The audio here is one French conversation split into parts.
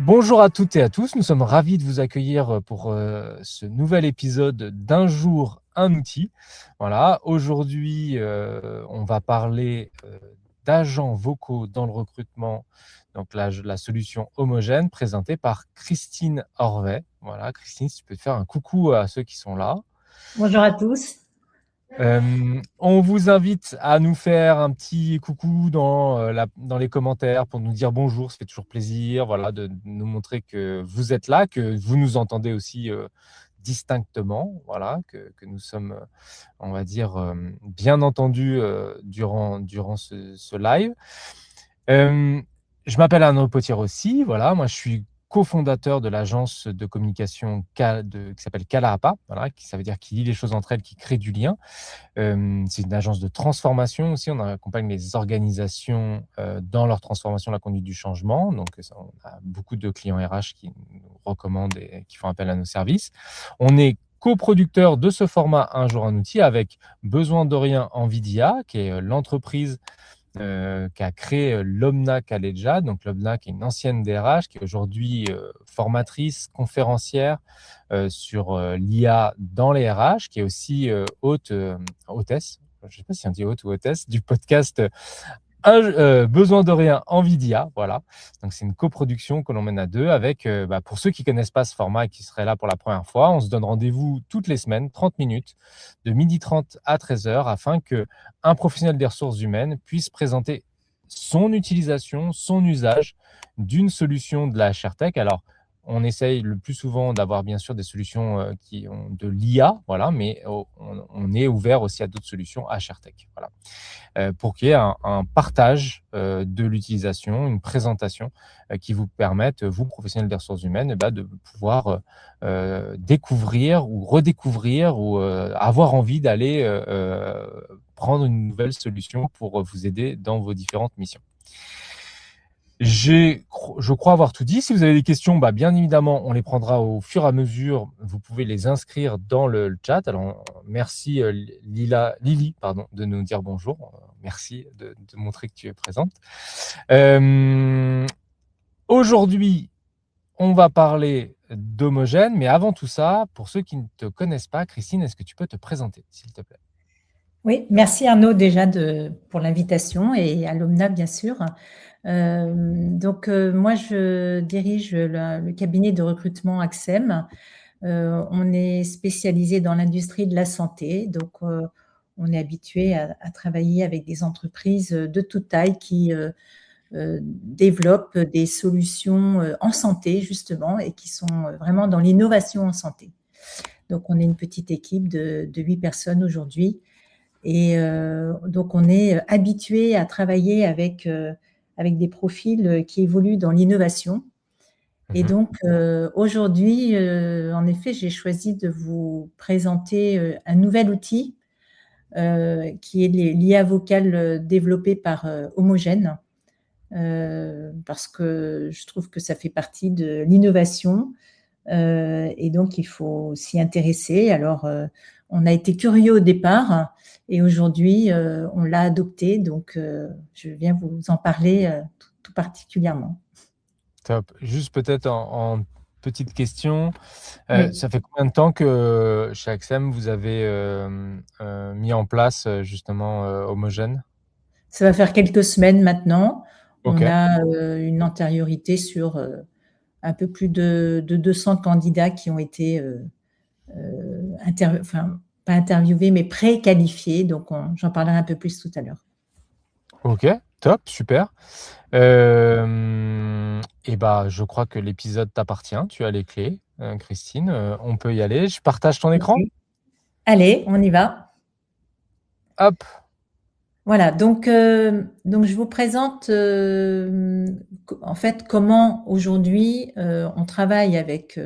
Bonjour à toutes et à tous, nous sommes ravis de vous accueillir pour ce nouvel épisode d'Un jour, un outil. Voilà, aujourd'hui, on va parler d'agents vocaux dans le recrutement, donc la solution homogène présentée par Christine Orvet. Voilà, Christine, si tu peux te faire un coucou à ceux qui sont là. Bonjour à tous. On vous invite à nous faire un petit coucou dans les commentaires pour nous dire bonjour, ça fait toujours plaisir, voilà, de nous montrer que vous êtes là, que vous nous entendez aussi distinctement, voilà, que nous sommes, on va dire, bien entendus durant ce live. Je m'appelle Arnaud Potier aussi, voilà, moi je suis cofondateur de l'agence de communication qui s'appelle Calaapa, voilà, ça veut dire qui lie les choses entre elles, qui crée du lien. C'est une agence de transformation aussi. On accompagne les organisations dans leur transformation, la conduite du changement. Donc, on a beaucoup de clients RH qui nous recommandent et qui font appel à nos services. On est coproducteur de ce format Un jour un outil avec Besoin de rien Nvidia, qui est l'entreprise qui a créé l'Omna Kaleja. Donc, l'Omna, qui est une ancienne DRH, qui est aujourd'hui formatrice, conférencière sur l'IA dans les RH, qui est aussi hôtesse, je ne sais pas si on dit hôte ou hôtesse, du podcast Besoin de rien Nvidia. Voilà. Donc, c'est une coproduction que l'on mène à deux avec, pour ceux qui ne connaissent pas ce format et qui seraient là pour la première fois, on se donne rendez-vous toutes les semaines, 30 minutes, de 12h30 à 13h, afin qu'un professionnel des ressources humaines puisse présenter son utilisation, son usage d'une solution de la HRTech. Alors, on essaye le plus souvent d'avoir bien sûr des solutions qui ont de l'IA, voilà, mais on est ouvert aussi à d'autres solutions HRTech. Voilà. Pour qu'il y ait un partage de l'utilisation, une présentation qui vous permette, vous, professionnels des ressources humaines, de pouvoir découvrir ou redécouvrir ou avoir envie d'aller prendre une nouvelle solution pour vous aider dans vos différentes missions. Je crois avoir tout dit. Si vous avez des questions, bien évidemment, on les prendra au fur et à mesure. Vous pouvez les inscrire dans le chat. Alors, merci Lily de nous dire bonjour. Merci de montrer que tu es présente. Aujourd'hui, on va parler d'homogène, mais avant tout ça, pour ceux qui ne te connaissent pas, Christine, est-ce que tu peux te présenter, s'il te plaît? Oui, merci Arnaud déjà pour l'invitation et à l'Omna bien sûr. Moi je dirige le cabinet de recrutement Axem. On est spécialisé dans l'industrie de la santé, donc on est habitué à travailler avec des entreprises de toute taille qui développent des solutions en santé justement et qui sont vraiment dans l'innovation en santé. Donc on est une petite équipe de 8 personnes aujourd'hui. Et donc, on est habitué à travailler avec des profils qui évoluent dans l'innovation. Et donc, aujourd'hui, en effet, j'ai choisi de vous présenter un nouvel outil qui est l'IA vocale développée par Homogène, parce que je trouve que ça fait partie de l'innovation. Et donc, il faut s'y intéresser. Alors, on a été curieux au départ et aujourd'hui, on l'a adopté. Donc, je viens vous en parler tout particulièrement. Top. Juste peut-être en petite question, Oui. ça fait combien de temps que chez Axem, vous avez mis en place justement Homogène? Ça va faire quelques semaines maintenant. Ok, On a une antériorité sur un peu plus de 200 candidats qui ont été pas interviewés, mais pré-qualifiés. Donc, j'en parlerai un peu plus tout à l'heure. ok, top, super. Je crois que l'épisode t'appartient. Tu as les clés, Christine. On peut y aller. Je partage ton écran. Okay. Allez, on y va. Hop. Voilà, donc je vous présente en fait comment aujourd'hui on travaille avec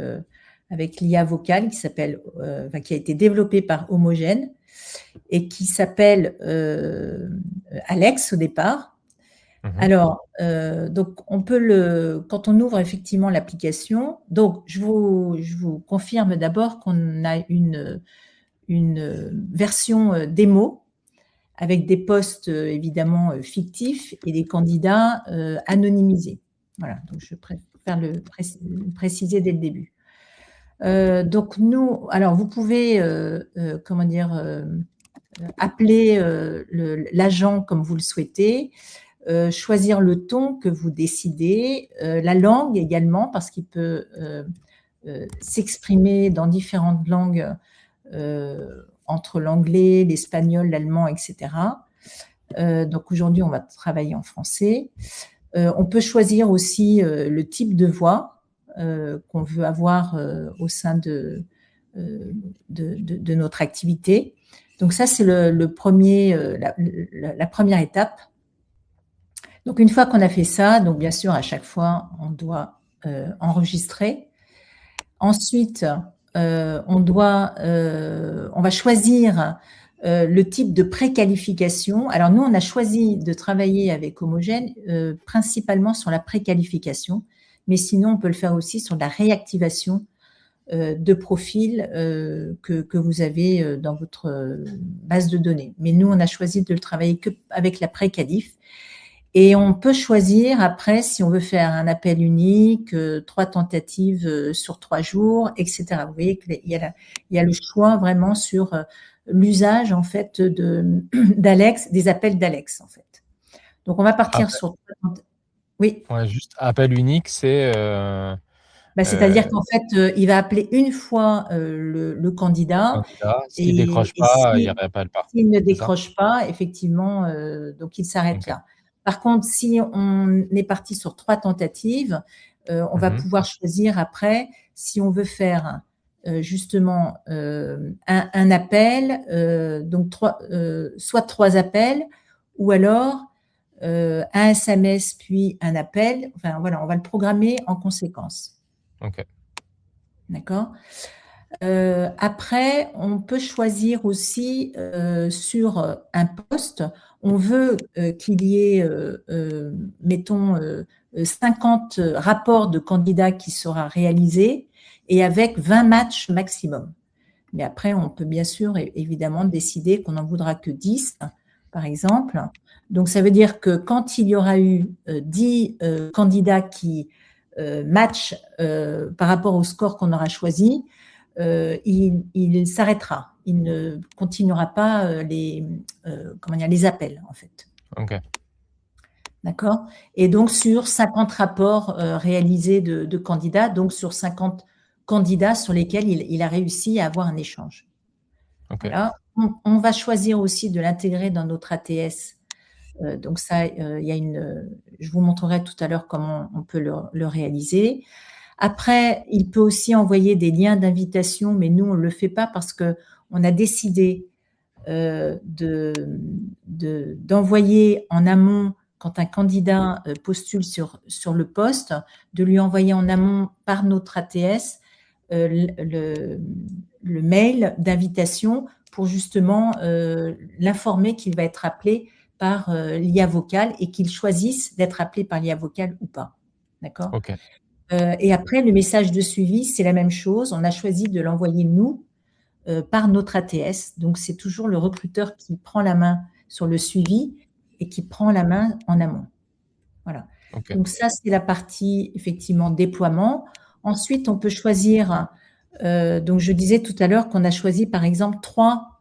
l'IA vocale qui a été développée par Homogène et qui s'appelle Alex au départ. Alors, donc quand on ouvre effectivement l'application, donc je vous confirme d'abord qu'on a une version démo avec des postes évidemment fictifs et des candidats anonymisés. Voilà, donc je préciser dès le début. Donc nous, alors vous pouvez, comment dire, appeler l'agent comme vous le souhaitez, choisir le ton que vous décidez, la langue également, parce qu'il peut s'exprimer dans différentes langues, entre l'anglais, l'espagnol, l'allemand, etc. Donc aujourd'hui, on va travailler en français. On peut choisir aussi le type de voix qu'on veut avoir au sein de notre activité. Donc ça, c'est la première étape. Donc une fois qu'on a fait ça, donc bien sûr, à chaque fois, on doit enregistrer. Ensuite, on va choisir le type de préqualification. Alors nous, on a choisi de travailler avec Homogène principalement sur la préqualification, mais sinon, on peut le faire aussi sur la réactivation de profils que vous avez dans votre base de données. Mais nous, on a choisi de le travailler qu'avec la préqualif. Et on peut choisir après si on veut faire un appel unique, 3 tentatives sur 3 jours, etc. Vous voyez qu'il y a le choix vraiment sur l'usage en fait d'Alex, des appels d'Alex en fait. Donc on va partir sur. Oui. Ouais, juste appel unique, c'est. C'est-à-dire qu'en fait, il va appeler une fois le candidat. S'il décroche Et pas, il rappelle pas. s'il ne C'est ça? décroche pas, effectivement, donc il s'arrête Ok. là. Par contre, si on est parti sur 3 tentatives, on va pouvoir choisir après si on veut faire justement un appel, donc soit 3 appels, ou alors un SMS puis un appel. Enfin voilà, on va le programmer en conséquence. Ok. D'accord. Après, on peut choisir aussi sur un poste, on veut qu'il y ait, mettons, 50 rapports de candidats qui sera réalisés et avec 20 matchs maximum. Mais après, on peut bien sûr, évidemment, décider qu'on n'en voudra que 10, par exemple. Donc, ça veut dire que quand il y aura eu 10 candidats qui matchent par rapport au score qu'on aura choisi, il s'arrêtera. Il ne continuera pas les appels, en fait. Ok. D'accord. Et donc, sur 50 rapports réalisés de candidats, donc sur 50 candidats sur lesquels il a réussi à avoir un échange. Okay. Voilà. On va choisir aussi de l'intégrer dans notre ATS. Donc ça, je vous montrerai tout à l'heure comment on peut le réaliser. Après, il peut aussi envoyer des liens d'invitation, mais nous, on ne le fait pas parce qu'on a décidé d'envoyer en amont, quand un candidat postule sur le poste, de lui envoyer en amont par notre ATS le mail d'invitation pour justement l'informer qu'il va être appelé par l'IA vocale et qu'il choisisse d'être appelé par l'IA vocale ou pas. D'accord. Okay. Et après, le message de suivi, c'est la même chose. On a choisi de l'envoyer, nous, par notre ATS. Donc, c'est toujours le recruteur qui prend la main sur le suivi et qui prend la main en amont. Voilà. Okay. Donc, ça, c'est la partie, effectivement, déploiement. Ensuite, on peut choisir, donc je disais tout à l'heure qu'on a choisi, par exemple, 3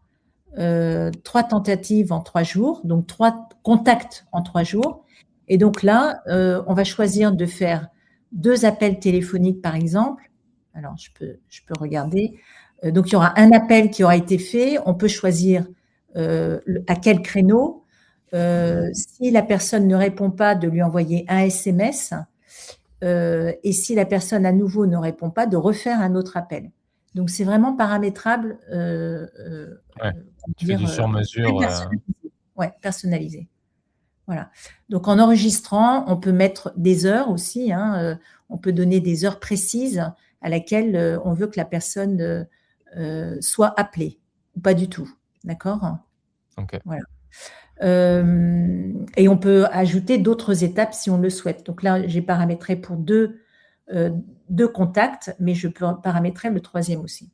tentatives en 3 jours, donc 3 contacts en 3 jours. Et donc là, on va choisir de faire 2 appels téléphoniques, par exemple. Alors, je peux regarder. Donc, il y aura un appel qui aura été fait. On peut choisir à quel créneau. Si la personne ne répond pas, de lui envoyer un SMS. Et si la personne à nouveau ne répond pas, de refaire un autre appel. Donc, c'est vraiment paramétrable. Tu fais du sur-mesure. Ouais, personnalisé. Voilà. Donc, en enregistrant, on peut mettre des heures aussi. On peut donner des heures précises à laquelle on veut que la personne soit appelée ou pas du tout. D'accord ? Ok. Voilà. Et on peut ajouter d'autres étapes si on le souhaite. Donc là, j'ai paramétré pour deux contacts, mais je peux paramétrer le 3e aussi.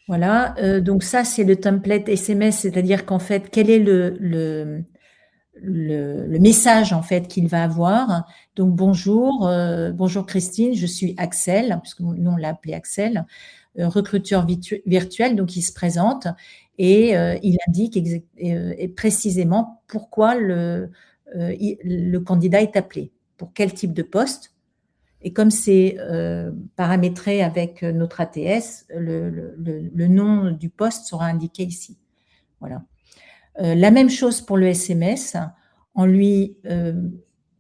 Voilà, donc ça, c'est le template SMS, c'est-à-dire qu'en fait, quel est le message en fait qu'il va avoir. Donc bonjour, bonjour Christine, je suis Axel, puisque nous on l'a appelé Axel, recruteur virtuel. Donc il se présente et il indique précisément pourquoi le candidat est appelé, pour quel type de poste. Et comme c'est paramétré avec notre ATS, le nom du poste sera indiqué ici. Voilà. La même chose pour le SMS.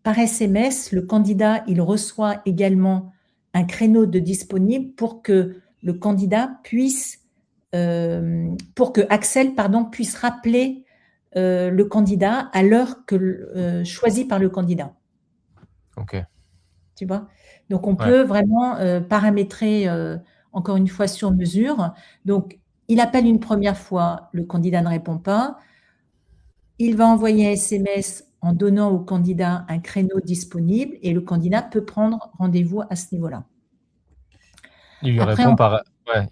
Par SMS, le candidat, il reçoit également un créneau de disponible pour que le candidat puisse, pour que Axel, puisse rappeler le candidat à l'heure choisie par le candidat. Ok. Tu vois? Donc, on peut vraiment paramétrer, encore une fois, sur mesure. Donc, il appelle une première fois, le candidat ne répond pas. Il va envoyer un SMS en donnant au candidat un créneau disponible et le candidat peut prendre rendez-vous à ce niveau-là. Il répond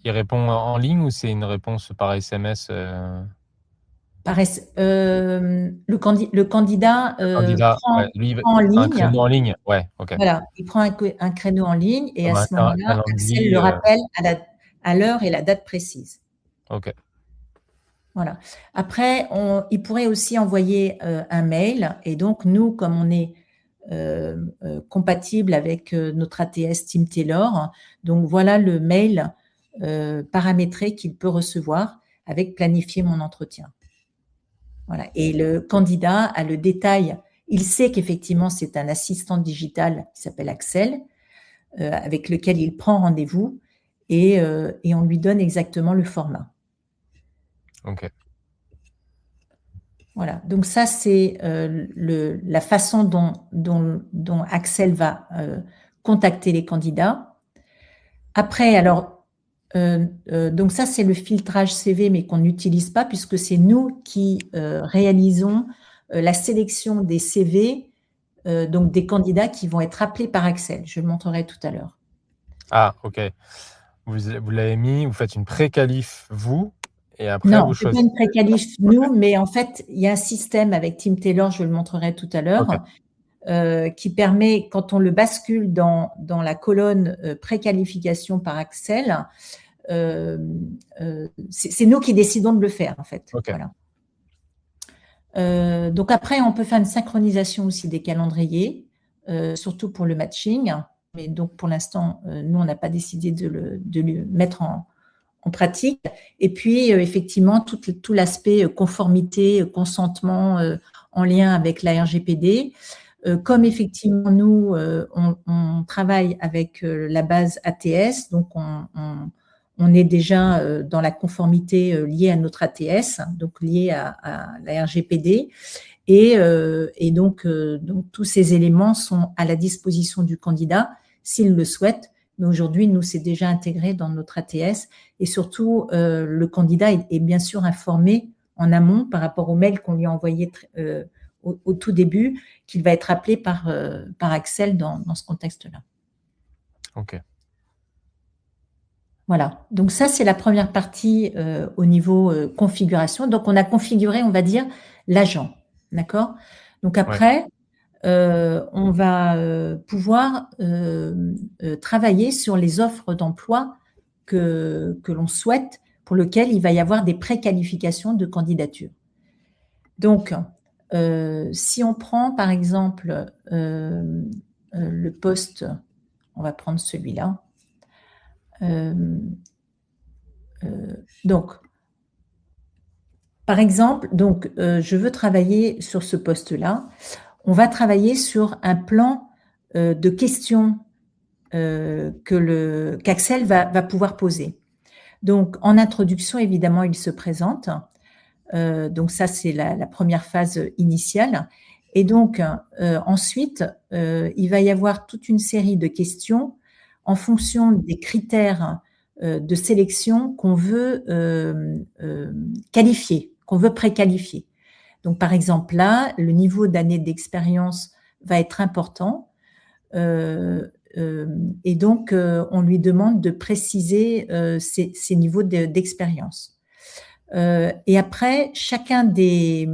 il répond en ligne ou c'est une réponse par SMS Le candidat prend en un ligne. créneau en ligne. Ouais, ok. Voilà, il prend un créneau en ligne et Comme à ce moment-là, Axel le rappelle à l'heure et la date précise. Ok. Voilà. Après, il pourrait aussi envoyer un mail. Et donc, nous, comme on est compatible avec notre ATS Team Taylor, donc voilà le mail paramétré qu'il peut recevoir avec planifier mon entretien. Voilà. Et le candidat a le détail. Il sait qu'effectivement, c'est un assistant digital qui s'appelle Axel, avec lequel il prend rendez-vous et on lui donne exactement le format. Ok. Voilà, donc ça c'est la façon dont Axel va contacter les candidats. Après, alors, donc ça c'est le filtrage CV, mais qu'on n'utilise pas puisque c'est nous qui réalisons la sélection des CV, donc des candidats qui vont être appelés par Axel. Je le montrerai tout à l'heure. Ah, ok. Vous l'avez mis, vous faites une pré-qualif, vous, et après Non, vous c'est pas choisissez. une pré-qualif nous, mais en fait, il y a un système avec Team Taylor, je le montrerai tout à l'heure, qui permet, quand on le bascule dans la colonne préqualification par Axel, c'est nous qui décidons de le faire, en fait. Okay. Voilà. Donc après, on peut faire une synchronisation aussi des calendriers, surtout pour le matching. Mais donc, pour l'instant, nous, on n'a pas décidé de le mettre en pratique. Et puis, effectivement, tout l'aspect conformité, consentement en lien avec la RGPD. Comme effectivement, nous, on travaille avec la base ATS, donc on est déjà dans la conformité liée à notre ATS, donc liée à la RGPD. Et donc, tous ces éléments sont à la disposition du candidat s'il le souhaite. Mais aujourd'hui, nous, c'est déjà intégré dans notre ATS. Et surtout, le candidat est bien sûr informé en amont par rapport au mail qu'on lui a envoyé au tout début, qu'il va être appelé par Axel dans ce contexte-là. Ok. Voilà. Donc ça, c'est la première partie au niveau configuration. Donc, on a configuré, on va dire, l'agent. D'accord ? Donc après, on va pouvoir travailler sur les offres d'emploi que l'on souhaite, pour lequel il va y avoir des préqualifications de candidature. Donc, si on prend par exemple le poste, on va prendre celui-là. Donc, par exemple, je veux travailler sur ce poste-là. On va travailler sur un plan de questions qu'Axel va pouvoir poser. Donc, en introduction, évidemment, il se présente. Donc, ça, c'est la première phase initiale. Et donc, ensuite, il va y avoir toute une série de questions en fonction des critères de sélection qu'on veut qualifier, qu'on veut préqualifier. Donc, par exemple, là, le niveau d'année d'expérience va être important. Et donc, on lui demande de préciser ses niveaux d'expérience. Et après, chacun des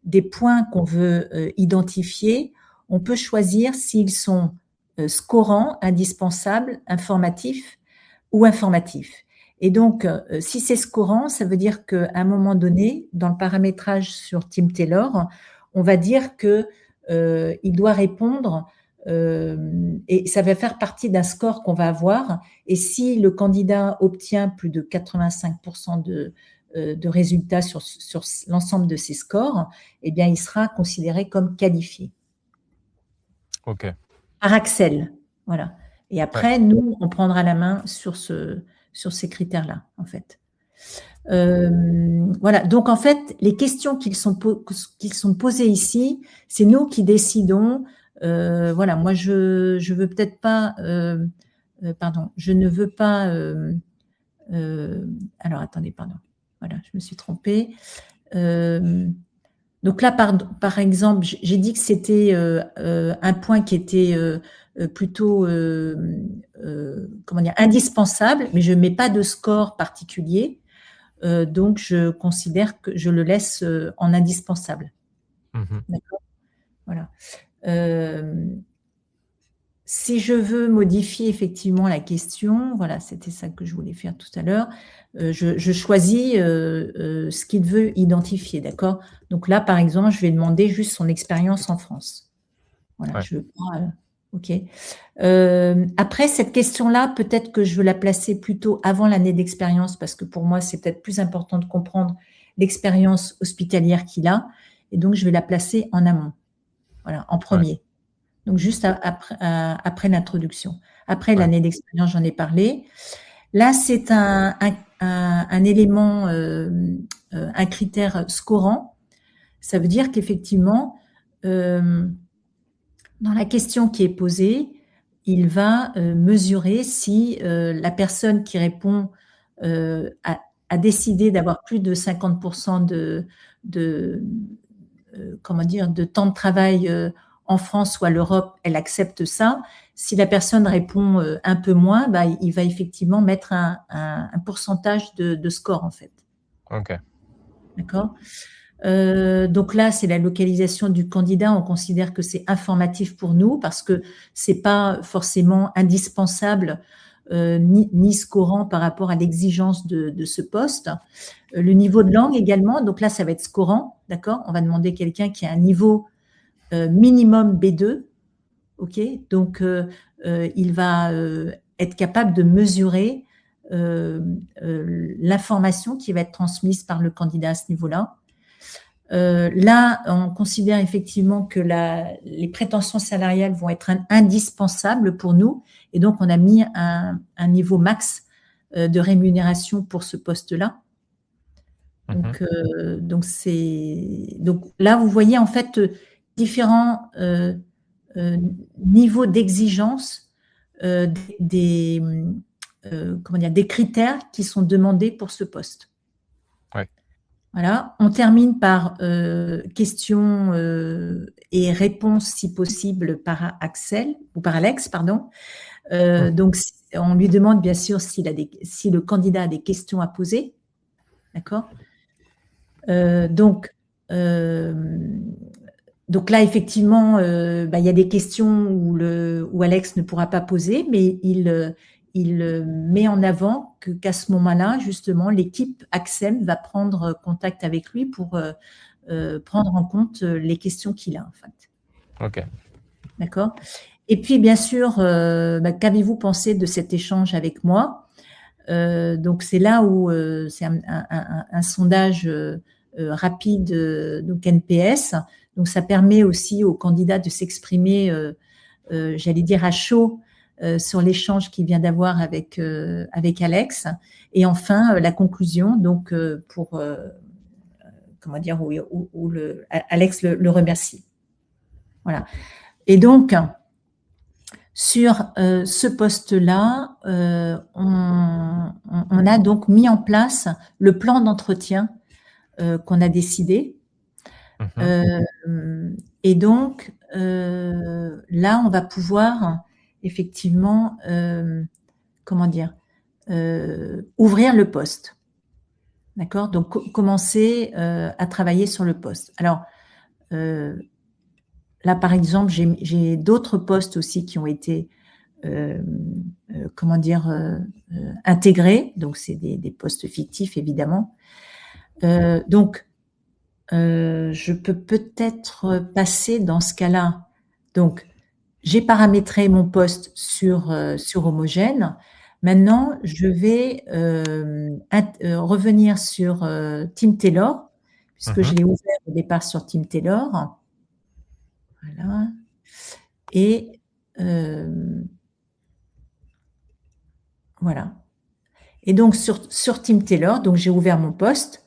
des points qu'on veut identifier, on peut choisir s'ils sont scorants, indispensables, informatifs ou informatifs. Et donc, si c'est scorant, ça veut dire qu'à un moment donné, dans le paramétrage sur Team Taylor, on va dire qu'il doit répondre et ça va faire partie d'un score qu'on va avoir. Et si le candidat obtient plus de 85% de résultats sur l'ensemble de ces scores, eh bien, il sera considéré comme qualifié. Ok. Par Axel, voilà. Et après, nous, on prendra la main sur ces critères-là, en fait. Voilà. Donc, en fait, les questions qui sont posées ici, c'est nous qui décidons. Voilà. Moi, je veux peut-être pas. Pardon. Je ne veux pas. Alors, attendez, pardon. Voilà, je me suis trompée. Donc là, par exemple, j'ai dit que c'était un point qui était plutôt comment dire, indispensable, mais je ne mets pas de score particulier. Donc, je considère que je le laisse en indispensable. D'accord ? Voilà. Si je veux modifier effectivement la question, voilà, c'était ça que je voulais faire tout à l'heure, je choisis ce qu'il veut identifier, d'accord ? Donc là, par exemple, je vais demander juste son expérience en France. Voilà, je veux pas… OK. Après, cette question-là, peut-être que je veux la placer plutôt avant l'année d'expérience parce que pour moi, c'est peut-être plus important de comprendre l'expérience hospitalière qu'il a. Et donc, je vais la placer en amont, voilà, en premier. Donc, juste après l'introduction. Après l'année d'expérience, j'en ai parlé. Là, c'est un élément, un critère scorant. Ça veut dire qu'effectivement, dans la question qui est posée, il va mesurer si la personne qui répond a décidé d'avoir plus de 50% comment dire, de temps de travail en France ou à l'Europe, elle accepte ça. Si la personne répond un peu moins, bah, il va effectivement mettre un pourcentage de score, en fait. Ok. D'accord ? Donc là, c'est la localisation du candidat. On considère que c'est informatif pour nous parce que c'est pas forcément indispensable ni scorant par rapport à l'exigence de ce poste. Le niveau de langue également. Donc là, ça va être scorant, d'accord ? On va demander quelqu'un qui a un niveau minimum B2, ok ? Donc il va être capable de mesurer l'information qui va être transmise par le candidat à ce niveau-là. Là, on considère effectivement que les prétentions salariales vont être indispensables pour nous et donc on a mis un niveau max de rémunération pour ce poste-là. Donc, donc là, vous voyez en fait différents niveaux d'exigence comment dire, des critères qui sont demandés pour ce poste. Voilà. On termine par questions et réponses, si possible, par Axel ou par Alex, pardon. Donc, on lui demande bien sûr si le candidat a des questions à poser. D'accord ? Donc là, effectivement, il y a des questions où Alex ne pourra pas poser, mais il met en avant qu'à ce moment-là, justement, l'équipe AXEM va prendre contact avec lui pour prendre en compte les questions qu'il a, en fait. Ok. D'accord ? Et puis, bien sûr, qu'avez-vous pensé de cet échange avec moi ? Donc, c'est là où c'est un sondage rapide, donc NPS. Donc, ça permet aussi aux candidats de s'exprimer, j'allais dire à chaud, sur l'échange qu'il vient d'avoir avec Alex. Et enfin, la conclusion, donc pour comment dire, où Alex le remercie. Voilà. Et donc, sur ce poste-là, on a donc mis en place le plan d'entretien qu'on a décidé. Et donc, là, on va pouvoir effectivement, comment dire, ouvrir le poste. D'accord ? Donc, commencer à travailler sur le poste. Alors, là, par exemple, j'ai d'autres postes aussi qui ont été, comment dire, intégrés. Donc, c'est des postes fictifs, évidemment. Donc, je peux peut-être passer dans ce cas-là. Donc, j'ai paramétré mon poste sur Homogène. Maintenant, je vais revenir sur Team Taylor, puisque je l'ai ouvert au départ sur Team Taylor. Voilà. Et voilà. Et donc, sur Team Taylor, donc j'ai ouvert mon poste.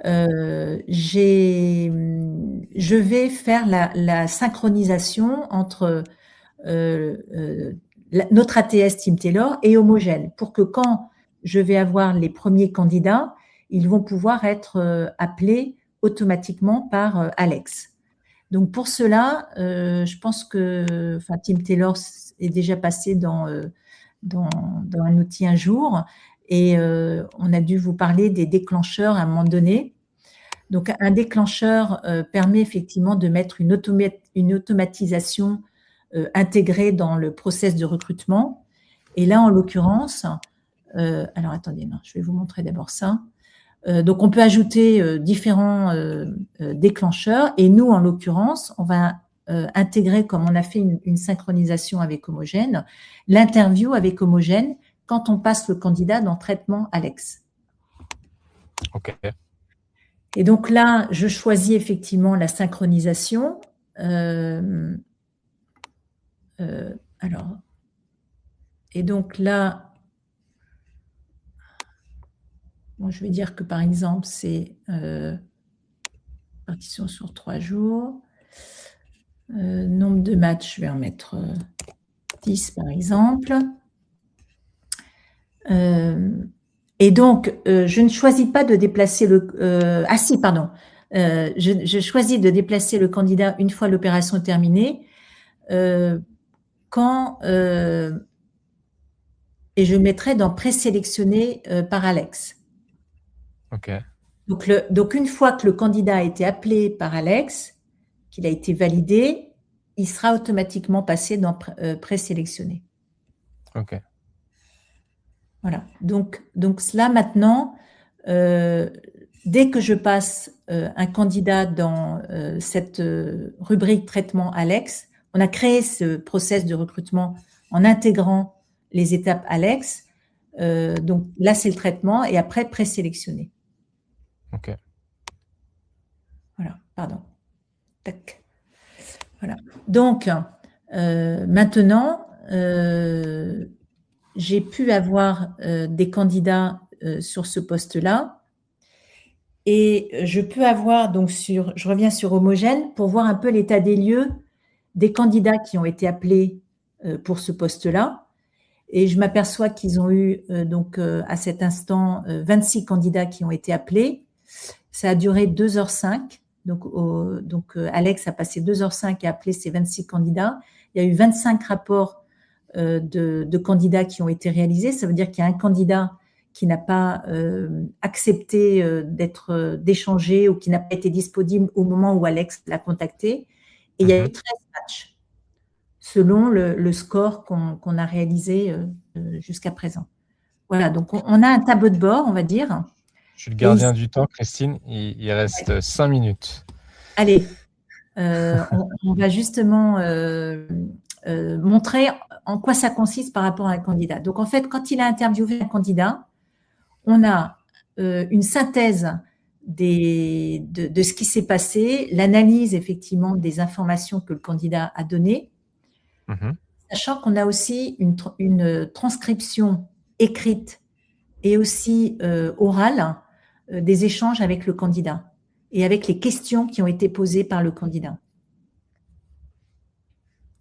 Je vais faire la synchronisation entre notre ATS Team Taylor et Homogène pour que quand je vais avoir les premiers candidats, ils vont pouvoir être appelés automatiquement par Alex. Donc pour cela, je pense que Team Taylor est déjà passé dans un outil un jour et on a dû vous parler des déclencheurs à un moment donné. Donc un déclencheur permet effectivement de mettre une automatisation intégrée dans le process de recrutement. Et là, en l'occurrence, alors attendez, non, je vais vous montrer d'abord ça. Donc on peut ajouter différents déclencheurs et nous, en l'occurrence, on va intégrer, comme on a fait une synchronisation avec Homogène, l'interview avec Homogène quand on passe le candidat dans traitement Alex. Ok. Et donc là, je choisis effectivement la synchronisation. Alors, et donc là, moi je vais dire que par exemple, c'est partition sur 3 jours. Nombre de matchs, je vais en mettre 10 par exemple. Et donc, je ne choisis pas de déplacer le... ah si, pardon. Je choisis de déplacer le candidat une fois l'opération terminée. Quand... et je mettrai dans présélectionné par Alex. Ok. Donc, une fois que le candidat a été appelé par Alex, qu'il a été validé, il sera automatiquement passé dans présélectionné. Ok. Voilà. Donc là, maintenant, dès que je passe un candidat dans cette rubrique traitement Alex, on a créé ce process de recrutement en intégrant les étapes Alex. Donc là, c'est le traitement et après présélectionné. Ok. Voilà, pardon. Tac. Voilà. Donc, maintenant, j'ai pu avoir des candidats sur ce poste-là. Et je peux avoir, donc je reviens sur Homogène pour voir un peu l'état des lieux des candidats qui ont été appelés pour ce poste-là. Et je m'aperçois qu'ils ont eu, donc à cet instant, 26 candidats qui ont été appelés. Ça a duré 2h05. Donc Alex a passé 2h05 à appeler ces 26 candidats. Il y a eu 25 rapports de candidats qui ont été réalisés. Ça veut dire qu'il y a un candidat qui n'a pas accepté d'échanger ou qui n'a pas été disponible au moment où Alex l'a contacté. Et il y a eu 13 matchs selon le score qu'on a réalisé jusqu'à présent. Voilà, donc on a un tableau de bord, on va dire. Je suis le gardien du temps, Christine. Il reste 5 minutes. Allez, on va justement montrer en quoi ça consiste par rapport à un candidat. Donc, en fait, quand il a interviewé un candidat, on a une synthèse de ce qui s'est passé, l'analyse effectivement des informations que le candidat a données, sachant qu'on a aussi une transcription écrite et aussi orale des échanges avec le candidat et avec les questions qui ont été posées par le candidat.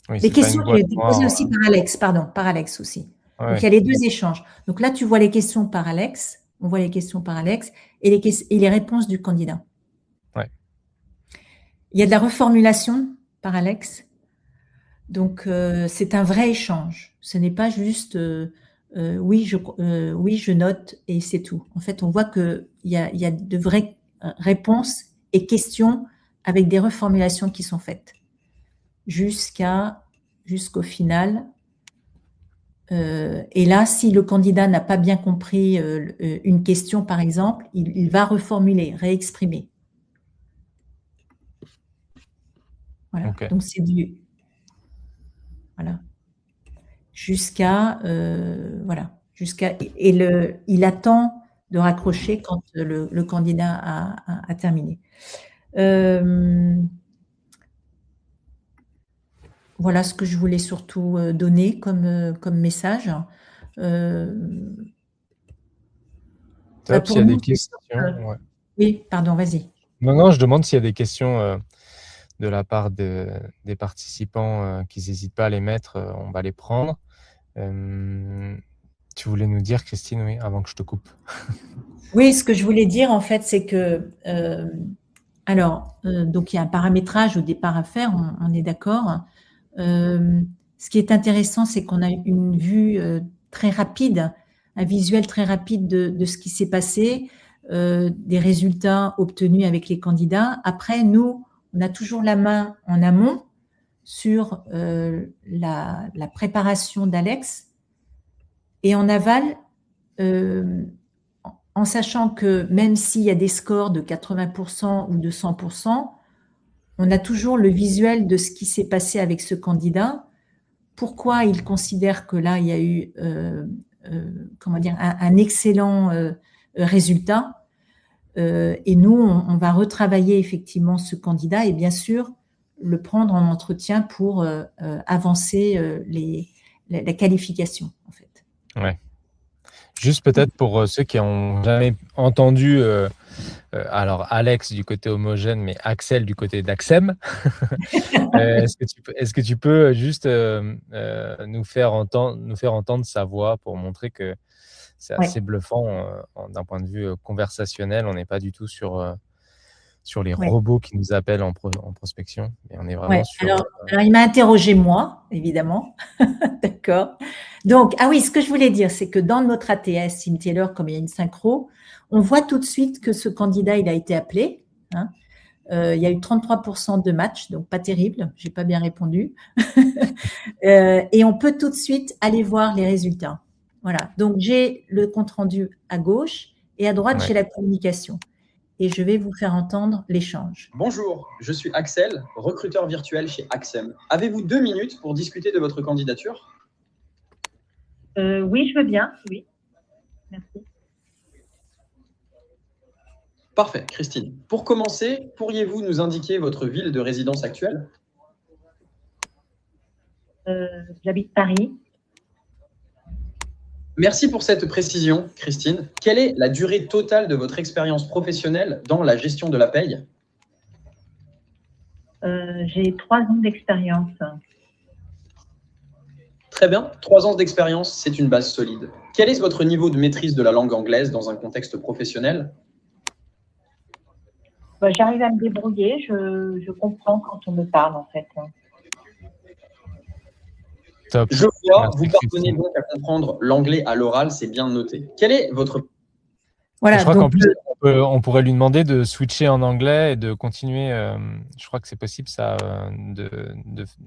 Oui, les questions qui ont été posées aussi par Alex aussi. Ouais. Donc, il y a les deux échanges. Donc là, tu vois les questions par Alex, on voit les questions par Alex et les réponses du candidat. Ouais. Il y a de la reformulation par Alex. Donc, c'est un vrai échange. Ce n'est pas juste oui, je note et c'est tout. En fait, on voit qu'il y a de vraies réponses et questions avec des reformulations qui sont faites jusqu'au final. Et là, si le candidat n'a pas bien compris une question, par exemple, il va reformuler, réexprimer. Voilà. Ok. Donc, c'est du... Voilà. Voilà. Il attend de raccrocher quand le candidat a terminé. Voilà ce que je voulais surtout donner comme message. Top, s'il y a des questions. Ouais. Oui, pardon, vas-y. Non, je demande s'il y a des questions de la part des participants qui n'hésitent pas à les mettre, on va les prendre. Tu voulais nous dire, Christine, oui, avant que je te coupe. Oui, ce que je voulais dire, en fait, c'est que, donc il y a un paramétrage au départ à faire, on est d'accord. Ce qui est intéressant, c'est qu'on a une vue très rapide, un visuel très rapide de ce qui s'est passé, des résultats obtenus avec les candidats. Après, nous, on a toujours la main en amont sur la préparation d'Alex et en aval, en sachant que même s'il y a des scores de 80% ou de 100%, on a toujours le visuel de ce qui s'est passé avec ce candidat, pourquoi il considère que là, il y a eu un excellent résultat. Et nous, on va retravailler effectivement ce candidat et bien sûr le prendre en entretien pour avancer la qualification, en fait. Ouais. Juste peut-être pour ceux qui n'ont jamais entendu, alors Alex du côté homogène, mais Axel du côté d'Axem, est-ce que tu peux juste nous faire entendre sa voix pour montrer que c'est assez bluffant d'un point de vue conversationnel. On n'est pas du tout sur les robots qui nous appellent en prospection, mais on est vraiment sur... Alors, il m'a interrogé moi, évidemment. D'accord. Donc, ah oui, ce que je voulais dire, c'est que dans notre ATS, SimTailor, comme il y a une synchro, on voit tout de suite que ce candidat, il a été appelé. Hein. Il y a eu 33% de match, donc pas terrible, j'ai pas bien répondu. Et on peut tout de suite aller voir les résultats. Voilà. Donc, j'ai le compte-rendu à gauche et à droite, j'ai la communication. Et je vais vous faire entendre l'échange. Bonjour, je suis Axel, recruteur virtuel chez Axem. Avez-vous 2 minutes pour discuter de votre candidature? Oui, je veux bien, oui. Merci. Parfait, Christine. Pour commencer, pourriez-vous nous indiquer votre ville de résidence actuelle? J'habite Paris. Merci pour cette précision, Christine. Quelle est la durée totale de votre expérience professionnelle dans la gestion de la paye? J'ai 3 ans d'expérience. Très bien, 3 ans d'expérience, c'est une base solide. Quel est votre niveau de maîtrise de la langue anglaise dans un contexte professionnel? J'arrive à me débrouiller, je comprends quand on me parle en fait. Top. Je vois, vous parvenez donc à comprendre l'anglais à l'oral, c'est bien noté. Quel est votre... Voilà, je crois qu'en plus, on pourrait lui demander de switcher en anglais et de continuer. Je crois que c'est possible, ça.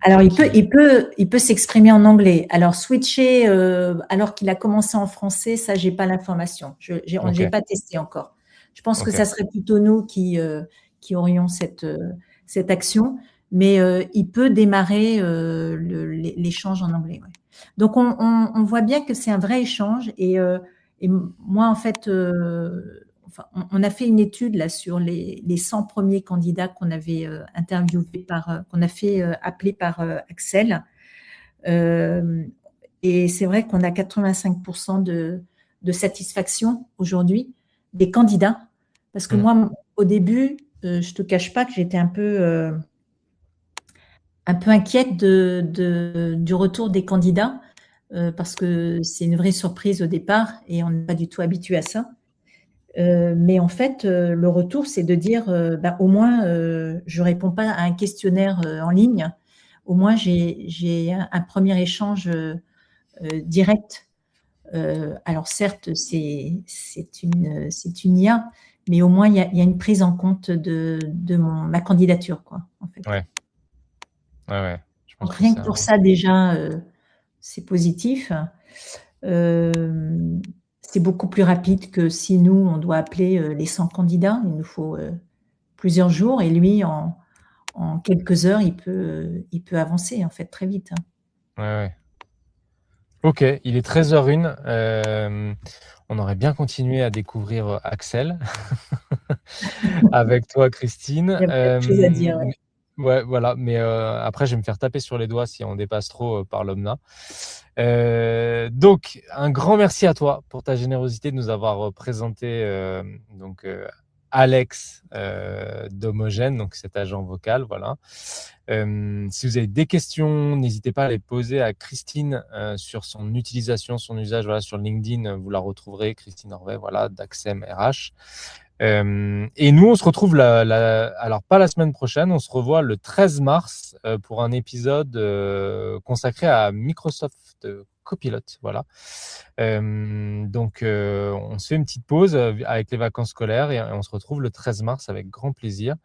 Alors, il peut s'exprimer en anglais. Alors, switcher alors qu'il a commencé en français, ça, j'ai pas l'information. J'ai pas testé encore. Je pense que ça serait plutôt nous qui aurions cette action, mais il peut démarrer l'échange en anglais. Ouais. Donc, on voit bien que c'est un vrai échange et moi, en fait, on a fait une étude là sur les 100 premiers candidats qu'on avait interviewés qu'on a fait appeler par Axel. Et c'est vrai qu'on a 85% de satisfaction aujourd'hui des candidats. Parce que moi, au début, je te cache pas que j'étais un peu inquiète du retour des candidats. Parce que c'est une vraie surprise au départ et on n'est pas du tout habitué à ça. Mais en fait, le retour, c'est de dire, au moins, je ne réponds pas à un questionnaire en ligne. Au moins, j'ai un premier échange direct. Alors certes, c'est une IA, mais au moins, il y a une prise en compte de ma candidature, quoi, en fait. Ouais. Ouais. Je pense Donc, que rien c'est que pour ça, déjà, c'est positif. C'est beaucoup plus rapide que si nous, on doit appeler les 100 candidats. Il nous faut plusieurs jours et lui, en quelques heures, il peut avancer en fait très vite. Ouais. Ok, il est 13h01. On aurait bien continué à découvrir Axel avec toi, Il Christine. y a plein de choses à dire. Ouais. Ouais, voilà. Mais après, je vais me faire taper sur les doigts si on dépasse trop par l'OMNA. Donc, un grand merci à toi pour ta générosité de nous avoir présenté Alex d'Homogène, donc cet agent vocal. Voilà. Si vous avez des questions, n'hésitez pas à les poser à Christine sur son utilisation, son usage. Voilà, sur LinkedIn, vous la retrouverez, Christine Orvet, voilà, d'Axem RH. Et nous, on se retrouve alors pas la semaine prochaine, on se revoit le 13 mars pour un épisode consacré à Microsoft Copilot. Voilà. Donc, on se fait une petite pause avec les vacances scolaires et on se retrouve le 13 mars avec grand plaisir.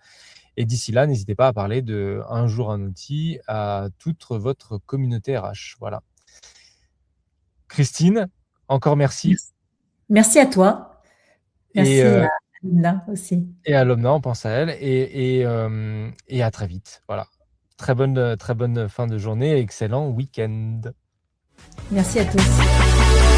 Et d'ici là, n'hésitez pas à parler de Un jour un outil à toute votre communauté RH. Voilà. Christine, encore merci. Merci à toi. Et, Merci à Linda aussi. Et à l'OMNA, on pense à elle. Et à très vite. Voilà. Très bonne fin de journée et excellent week-end. Merci à tous.